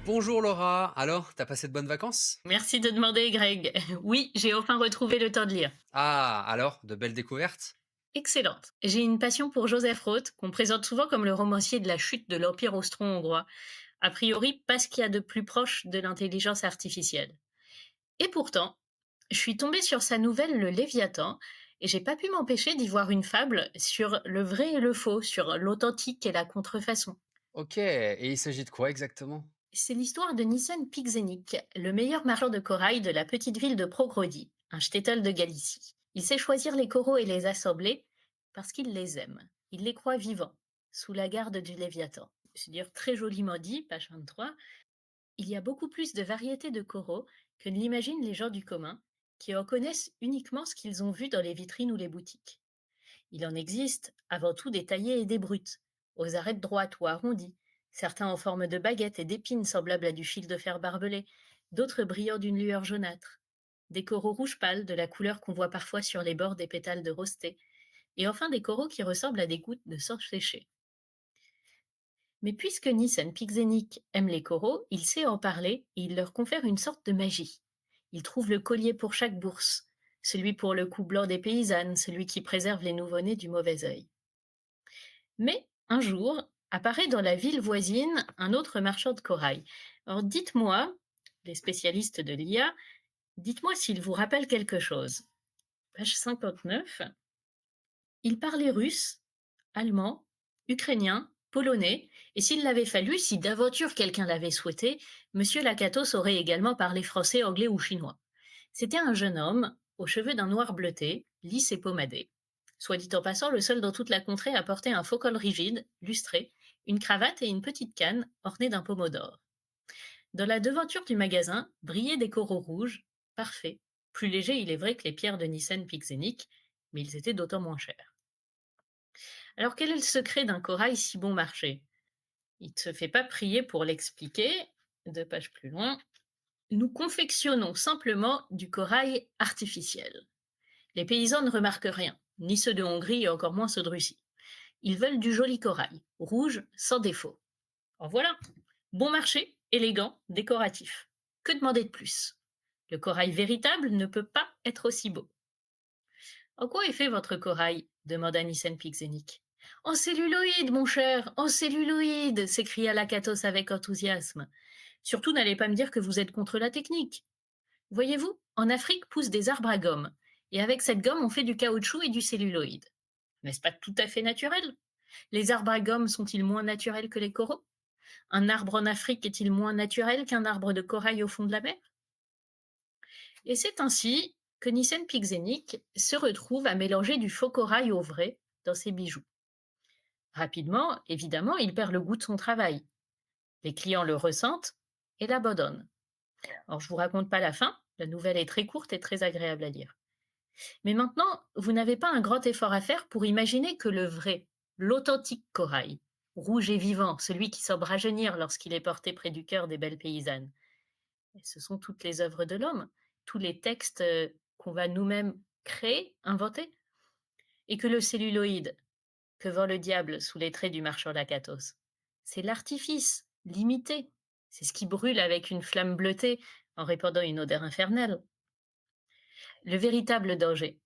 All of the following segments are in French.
Bonjour Laura, alors, t'as passé de bonnes vacances? Merci de demander, Greg. Oui, j'ai enfin retrouvé le temps de lire. Ah, alors, de belles découvertes? Excellente. J'ai une passion pour Joseph Roth, qu'on présente souvent comme le romancier de la chute de l'Empire austro-hongrois, a priori parce qu'il y a de plus proche de l'intelligence artificielle. Et pourtant, je suis tombée sur sa nouvelle Le Léviathan, et j'ai pas pu m'empêcher d'y voir une fable sur le vrai et le faux, sur l'authentique et la contrefaçon. Ok, et il s'agit de quoi exactement? C'est l'histoire de Nissen Pixenic, le meilleur marchand de corail de la petite ville de Progrodi, un shtetl de Galicie. Il sait choisir les coraux et les assembler parce qu'il les aime. Il les croit vivants, sous la garde du Léviathan. C'est dire très joliment dit, page 23. Il y a beaucoup plus de variétés de coraux que ne l'imaginent les gens du commun, qui en connaissent uniquement ce qu'ils ont vu dans les vitrines ou les boutiques. Il en existe avant tout des taillés et des brutes, aux arêtes droites ou arrondies, certains en forme de baguettes et d'épines semblables à du fil de fer barbelé, d'autres brillant d'une lueur jaunâtre, des coraux rouge pâle de la couleur qu'on voit parfois sur les bords des pétales de rosée, et enfin des coraux qui ressemblent à des gouttes de sang séché. Mais puisque Nissen Pixenic aime les coraux, il sait en parler et il leur confère une sorte de magie. Il trouve le collier pour chaque bourse, celui pour le cou blanc des paysannes, celui qui préserve les nouveau-nés du mauvais œil. Mais un jour, apparaît dans la ville voisine un autre marchand de corail. Alors dites-moi, les spécialistes de l'IA, dites-moi s'il vous rappelle quelque chose. Page 59. Il parlait russe, allemand, ukrainien, polonais, et s'il l'avait fallu, si d'aventure quelqu'un l'avait souhaité, Monsieur Lakatos aurait également parlé français, anglais ou chinois. C'était un jeune homme, aux cheveux d'un noir bleuté, lisse et pommadé. Soit dit en passant, le seul dans toute la contrée à porter un faux col rigide, lustré, une cravate et une petite canne ornée d'un pommeau d'or. Dans la devanture du magasin brillaient des coraux rouges, parfaits, plus légers il est vrai que les pierres de Nissen Pixenic, mais ils étaient d'autant moins chers. Alors quel est le secret d'un corail si bon marché? Il ne se fait pas prier pour l'expliquer. Deux pages plus loin. Nous confectionnons simplement du corail artificiel. Les paysans ne remarquent rien, ni ceux de Hongrie et encore moins ceux de Russie. Ils veulent du joli corail, rouge, sans défaut. En voilà, bon marché, élégant, décoratif. Que demander de plus? Le corail véritable ne peut pas être aussi beau. En quoi est fait votre corail? Demanda Nissen Pixenic. En celluloïde, mon cher, en celluloïde, s'écria Lakatos avec enthousiasme. Surtout n'allez pas me dire que vous êtes contre la technique. Voyez-vous, en Afrique poussent des arbres à gomme, et avec cette gomme on fait du caoutchouc et du celluloïde. N'est-ce pas tout à fait naturel? Les arbres à gomme sont-ils moins naturels que les coraux? Un arbre en Afrique est-il moins naturel qu'un arbre de corail au fond de la mer? Et c'est ainsi que Nissen Pixenic se retrouve à mélanger du faux corail au vrai dans ses bijoux. Rapidement, évidemment, il perd le goût de son travail. Les clients le ressentent et l'abandonnent. Alors, je vous raconte pas la fin, la nouvelle est très courte et très agréable à lire. Mais maintenant, vous n'avez pas un grand effort à faire pour imaginer que le vrai, l'authentique corail, rouge et vivant, celui qui semble rajeunir lorsqu'il est porté près du cœur des belles paysannes, et ce sont toutes les œuvres de l'homme, tous les textes qu'on va nous-mêmes créer, inventer, et que le celluloïde, que vend le diable sous les traits du marchand Lakatos, c'est l'artifice, l'imité, c'est ce qui brûle avec une flamme bleutée en répandant une odeur infernale. Le véritable danger,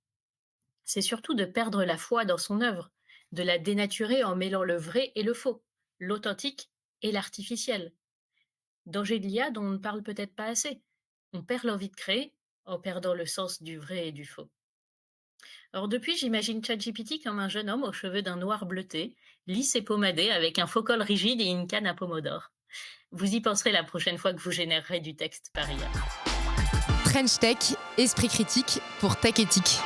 c'est surtout de perdre la foi dans son œuvre, de la dénaturer en mêlant le vrai et le faux, l'authentique et l'artificiel. Danger de l'IA dont on ne parle peut-être pas assez. On perd l'envie de créer en perdant le sens du vrai et du faux. Alors depuis, j'imagine ChatGPT comme un jeune homme aux cheveux d'un noir bleuté, lisse et pommadé avec un faux col rigide et une canne à pommeau d'or. Vous y penserez la prochaine fois que vous générerez du texte par IA. French Tech, esprit critique pour tech éthique.